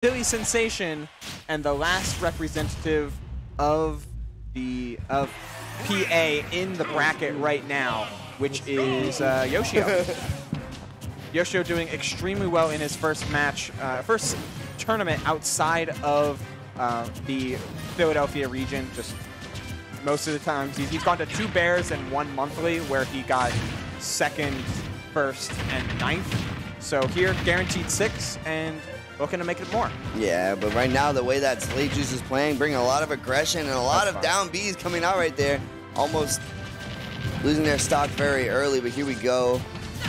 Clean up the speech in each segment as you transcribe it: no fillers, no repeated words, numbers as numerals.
Philly sensation and the last representative of PA in the bracket right now, which is Yoshi-O. Yoshi-O doing extremely well in his first match, first tournament outside of the Philadelphia region. Just most of the times he's gone to 2 bears and 1 monthly, where he got 2nd, 1st, and 9th. So here, guaranteed 6 and looking to make it more. Yeah, but right now, the way that TayJuice is playing, bringing a lot of aggression and a lot of down Bs coming out right there. Almost losing their stock very early, but here we go.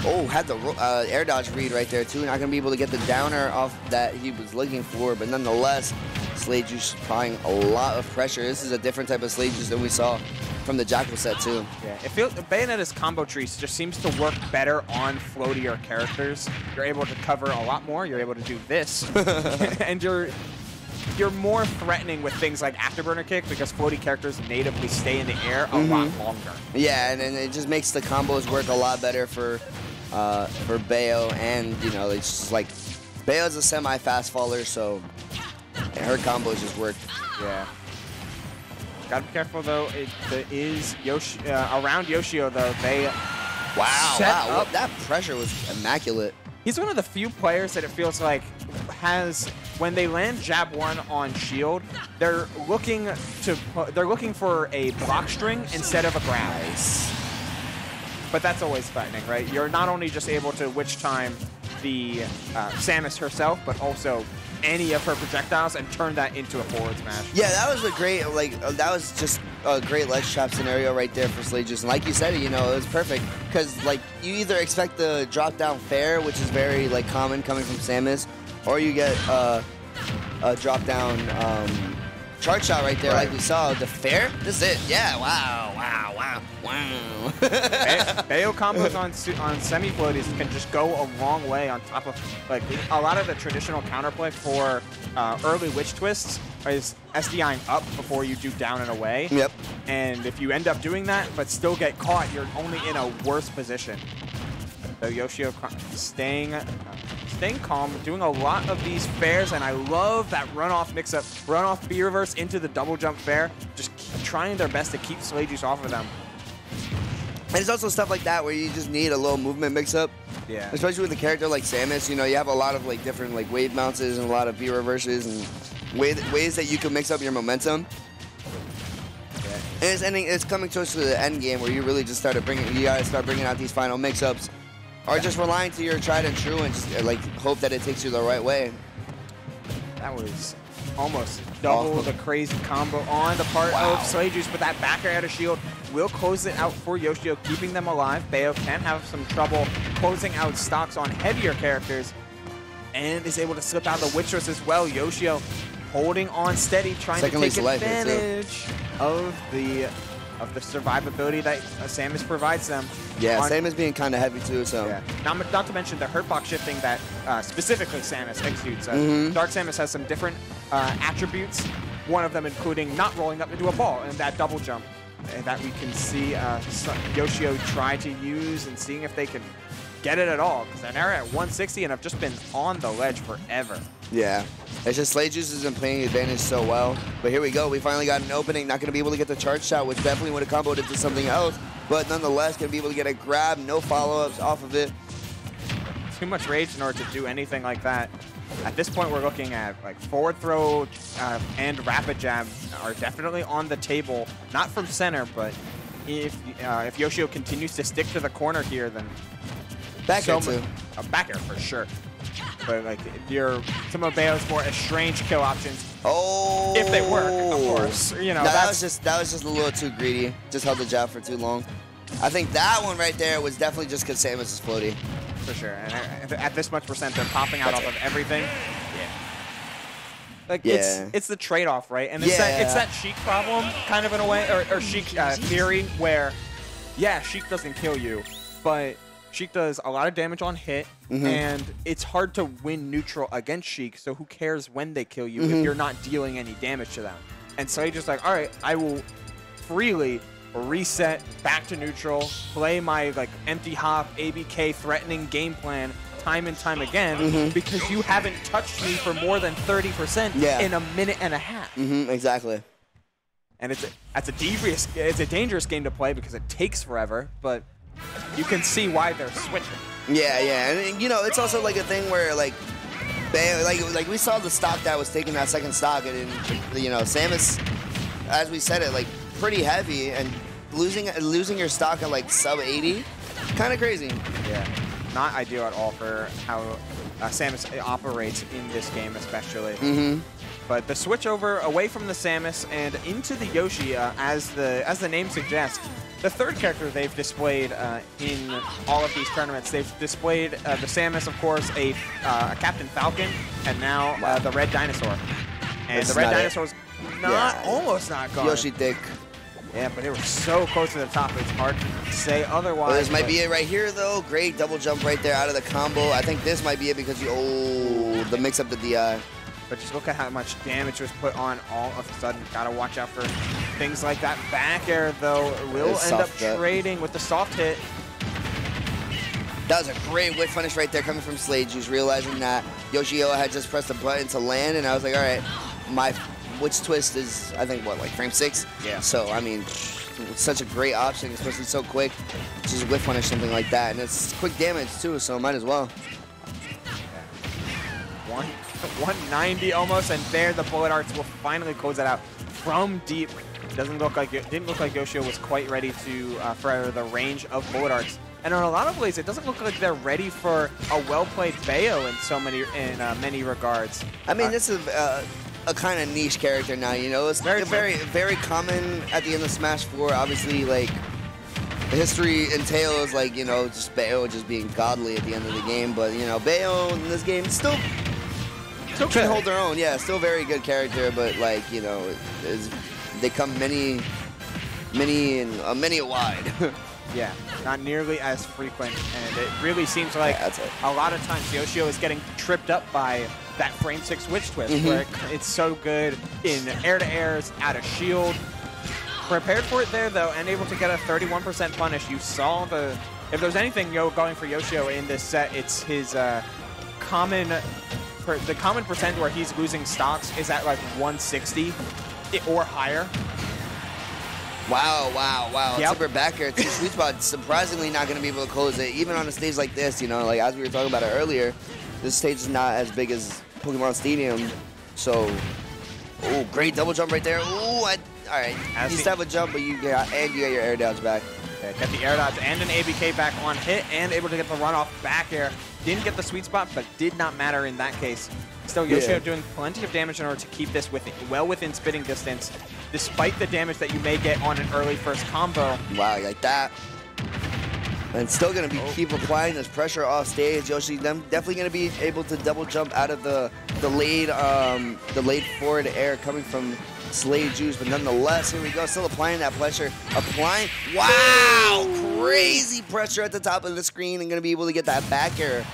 Oh, had the air dodge read right there, too. Not going to be able to get the downer off that he was looking for, but nonetheless, TayJuice applying a lot of pressure. This is a different type of TayJuice than we saw from the Jackal set, too. Yeah, it feels Bayonetta's combo tree just seems to work better on floatier characters. You're able to cover a lot more. You're able to do this, and you're more threatening with things like Afterburner Kick, because floaty characters natively stay in the air a lot longer. Yeah, and it just makes the combos work a lot better for Bayo, and you know, it's just like Bayo's a semi-fast faller, so her combos just work. Yeah. Gotta be careful though. It is around Yoshi-O though. They wow, that pressure was immaculate. He's one of the few players that it feels like has, when they land jab 1 on shield, they're looking for a block string instead of a grab. Nice. But that's always threatening, right? You're not only just able to witch time the Samus herself, but also any of her projectiles and turn that into a forward smash. Yeah, that was a great, that was just a great ledge trap scenario right there for TayJuice. And like you said, you know, it was perfect because like you either expect the drop down fair, which is very like common coming from Samus, or you get a drop down charge shot right there, like we saw. The fair, this is it. Yeah, wow. Bayo combos on semi-floaties can just go a long way on top of, like, a lot of the traditional counterplay for early witch twists is SDIing up before you do down and away. Yep. And if you end up doing that but still get caught, you're only in a worse position. So Yoshi-O staying calm, doing a lot of these fairs, and I love that runoff mix-up, runoff B-reverse into the double jump fair, just trying their best to keep TayJuice off of them. And it's also stuff like that where you just need a little movement mix-up. Yeah. Especially with a character like Samus, you know, you have a lot of like different like wave bounces and a lot of B-reverses and ways that you can mix up your momentum. Yeah. And it's coming close to the end game where you really just you gotta start bringing out these final mix-ups. Or just relying to your tried and true and just like hope that it takes you the right way. That was almost double the crazy combo on the part of TayJuice, but that back air out of shield will close it out for Yoshi-O, keeping them alive. Bayo can have some trouble closing out stocks on heavier characters and is able to slip out the witch twist as well. Yoshi-O holding on steady, trying to take advantage of the survivability that Samus provides them. Yeah, Samus being kind of heavy too, so. Yeah. Not to mention the hurtbox shifting that specifically Samus exudes. Dark Samus has some different attributes, one of them including not rolling up into a ball and that double jump that we can see Yoshi-O try to use and seeing if they can get it at all. Because they're at 160 and have just been on the ledge forever. Yeah. It's just TayJuice isn't playing advantage so well. But here we go. We finally got an opening. Not going to be able to get the charge shot, which definitely would have comboed into something else. But nonetheless, going to be able to get a grab, no follow-ups off of it. Too much rage in order to do anything like that. At this point, we're looking at like forward throw and rapid jab are definitely on the table. Not from center, but if Yoshi-O continues to stick to the corner here, then back air too. Back air for sure. But like some of Bayo's more estranged kill options. Oh, if they work, of course. You know, no, that was just a little too greedy. Just held the jab for too long. I think that one right there was definitely just because Samus is floaty. For sure. And at this much percent, they're popping out off of everything. Yeah. Like it's the trade-off, right? And it's that Sheik problem, kind of in a way, or Sheik theory, where Sheik doesn't kill you, but Sheik does a lot of damage on hit, and it's hard to win neutral against Sheik, so who cares when they kill you if you're not dealing any damage to them? And so he's just like, all right, I will freely reset back to neutral, play my like empty hop, ABK threatening game plan time and time again because you haven't touched me for more than 30% in a minute and a half. Exactly. And it's a dangerous game to play because it takes forever, but you can see why they're switching. Yeah, and you know, it's also like a thing where like we saw the stock that was taking that second stock, and you know, Samus, as we said it, like pretty heavy, and losing your stock at like sub 80, kind of crazy. Yeah, not ideal at all for how Samus operates in this game, especially. But the switch over away from the Samus and into the Yoshi, as the name suggests, the third character they've displayed in all of these tournaments. They've displayed the Samus, of course, a Captain Falcon, and now the Red Dinosaur. And the Red Dinosaur's almost not gone. Yoshi thick. Yeah, but it was so close to the top, it's hard to say otherwise. Well, this might be it right here, though. Great double jump right there out of the combo. I think this might be it because the mix-up the DI. But just look at how much damage was put on all of a sudden. Gotta watch out for things like that. Back air, though, will end up trading with the soft hit. That was a great whip punish right there coming from TayJuice, realizing that Yoshi-O had just pressed the button to land, and I was like, all right, my witch twist is, I think, what, like frame 6? Yeah. So, I mean, it's such a great option, especially so quick. Just whip punish something like that, and it's quick damage, too, so might as well. 190 almost, and there the bullet arts will finally close it out from deep. Didn't look like Yoshi-O was quite ready to for the range of bullet arts. And on a lot of ways, it doesn't look like they're ready for a well-played Bayo in many regards. I mean, this is a kind of niche character now. You know, it's very common at the end of Smash 4. Obviously, like the history entails, like, you know, just Bayo just being godly at the end of the game. But you know, Bayo in this game still can hold their own. Yeah, still very good character, but like, you know, they come many a wide. Yeah, not nearly as frequent, and it really seems like a lot of times Yoshi-O is getting tripped up by that frame 6 witch twist, where it's so good in air-to-airs, out of shield. Prepared for it there, though, and able to get a 31% punish. You saw if there's anything going for Yoshi-O in this set, it's his common percent where he's losing stocks is at like 160 or higher. Wow. Yep. Super back air. Sweet spot, surprisingly not going to be able to close it, even on a stage like this. You know, like as we were talking about it earlier, this stage is not as big as Pokemon Stadium. So, great double jump right there. All right. You still have a jump, but you get your air dodge back. Yeah, get the air dodge and an ABK back on hit, and able to get the runoff back air. Didn't get the sweet spot, but did not matter in that case. Still, Yoshi-O doing plenty of damage in order to keep this well within spitting distance, despite the damage that you may get on an early first combo. Wow, like that. And still going to keep applying this pressure off stage. Yoshi definitely going to be able to double jump out of the laid forward air coming from TayJuice, but nonetheless, here we go, still applying that pressure. Wow, crazy pressure at the top of the screen, and going to be able to get that back air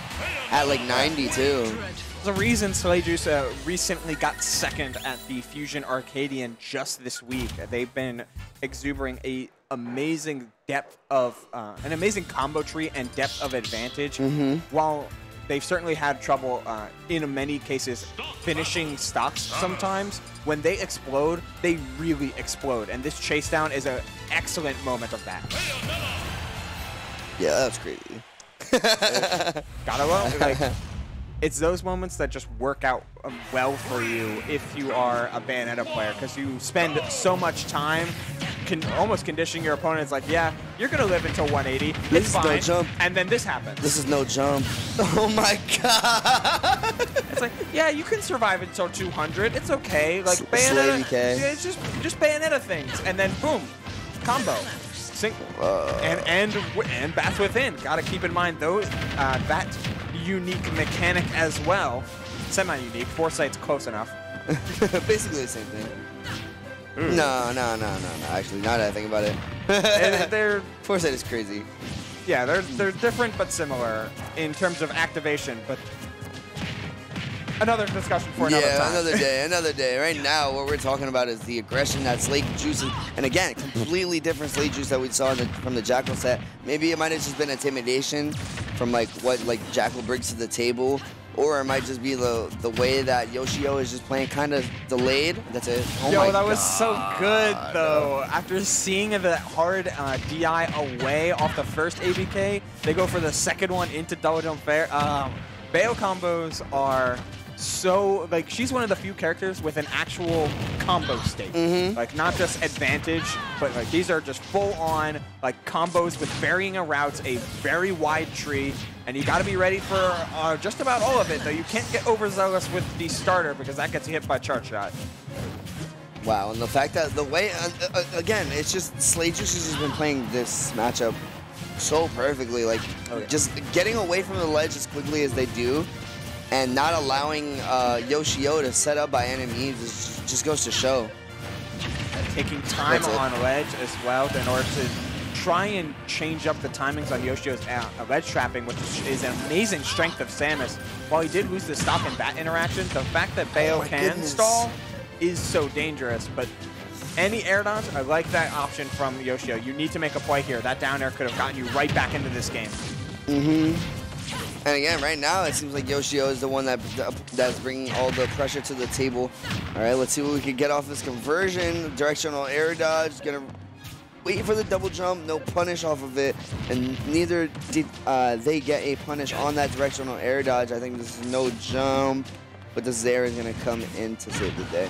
at like 92. There's a reason TayJuice recently got second at the Fusion Arcadian just this week. They've been exuberating an amazing depth of, an amazing combo tree and depth of advantage, while they've certainly had trouble, in many cases, finishing stocks sometimes. When they explode, they really explode. And this chase down is an excellent moment of that. Yeah, that's crazy. Gotta love, like, it's those moments that just work out well for you if you are a Bayonetta player, because you spend so much time almost conditioning your opponent. It's like, yeah, you're going to live until 180. It's fine. No jump. And then this happens. This is no jump. Oh, my God. It's like, yeah, you can survive until 200. It's okay. Like, Bayonetta, it's just Bayonetta things. And then, boom, combo. And Bats Within. Got to keep in mind, those that unique mechanic as well. Semi-unique. Foresight's close enough. Basically the same thing. No. Actually, now that I think about it, Foresight is crazy. Yeah, they're different but similar in terms of activation. But another discussion for another time. Yeah, another day. Right now, what we're talking about is the aggression that TayJuice, and again, completely different TayJuice that we saw from the Jackal set. Maybe it might have just been intimidation from like what like Jackal brings to the table, or it might just be the way that Yoshi-O is just playing kind of delayed. That's it. Oh Yo, my that was God. so good though. After seeing the hard DI away off the first ABK, they go for the second one into double jump fair. Bayo combos are so, like, she's one of the few characters with an actual combo state. Like, not just advantage, but like these are just full on like combos with varying routes, a very wide tree, and you got to be ready for just about all of it. Though you can't get overzealous with the starter because that gets hit by charge shot. Wow, and the fact that the way again, it's just TayJuice has been playing this matchup so perfectly, like just getting away from the ledge as quickly as they do. And not allowing Yoshi-O to set up by enemies just goes to show. Taking time on ledge as well in order to try and change up the timings on Yoshi-O's ledge trapping, which is an amazing strength of Samus. While he did lose the stop and bat interaction, the fact that Bayo can stall is so dangerous. But any air dodge, I like that option from Yoshi-O. You need to make a play here. That down air could have gotten you right back into this game. And again, right now, it seems like Yoshi-O is the one that's bringing all the pressure to the table. All right, let's see what we can get off this conversion. Directional air dodge. Gonna wait for the double jump. No punish off of it. And neither did they get a punish on that directional air dodge. I think this is no jump. But the Zair is going to come in to save the day.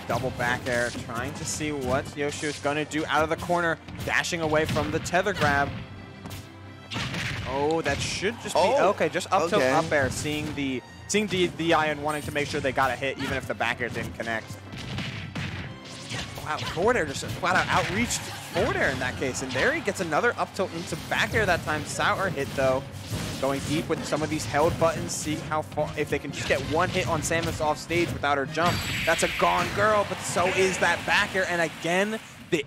Double back air, trying to see what Yoshi is going to do out of the corner. Dashing away from the tether grab. Oh, that should just be okay. Just up tilt up air, seeing the DI and wanting to make sure they got a hit, even if the back air didn't connect. Wow, forward air just flat out outreached forward air in that case, and there he gets another up tilt into back air that time. Sour hit though, going deep with some of these held buttons. See how far if they can just get one hit on Samus off stage without her jump. That's a gone girl, but so is that back air, and again. The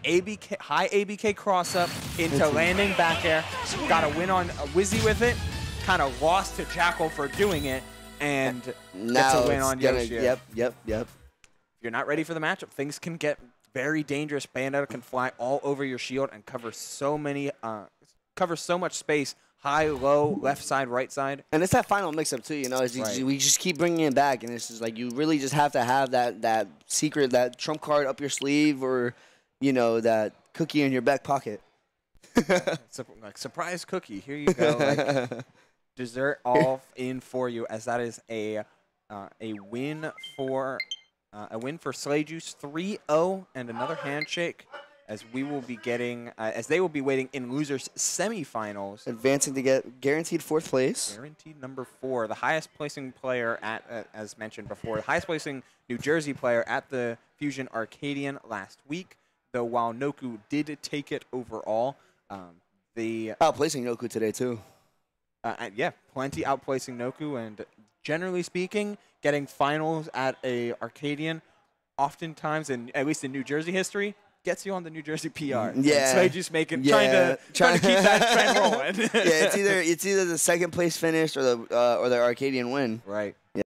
high ABK cross up into landing back air. Got a win on Wizzy with it. Kind of lost to Jackal for doing it. And gets a win on Yoshi-O. Yep. If you're not ready for the matchup, things can get very dangerous. Bayonetta can fly all over your shield and cover so much space. High, low, left side, right side. And it's that final mix-up too, you know. We just keep bringing it back, and it's just like you really just have to have that secret, that trump card up your sleeve, or you know, that cookie in your back pocket. Like surprise cookie. Here you go. Like, dessert all in for you, as that is a win for TayJuice 3-0 and another handshake, as we will be getting as they will be waiting in losers semifinals, advancing to get guaranteed 4th place. Guaranteed number 4, the highest placing player at as mentioned before, the highest placing New Jersey player at the Fusion Arcadian last week. Though while Noku did take it overall, the outplacing Noku today too. Yeah, plenty outplacing Noku, and generally speaking, getting finals at a Arcadian, oftentimes, in at least in New Jersey history, gets you on the New Jersey PR. Yeah, so just making trying to keep that trend rolling. Yeah, it's either the 2nd place finish or the Arcadian win. Right. Yeah.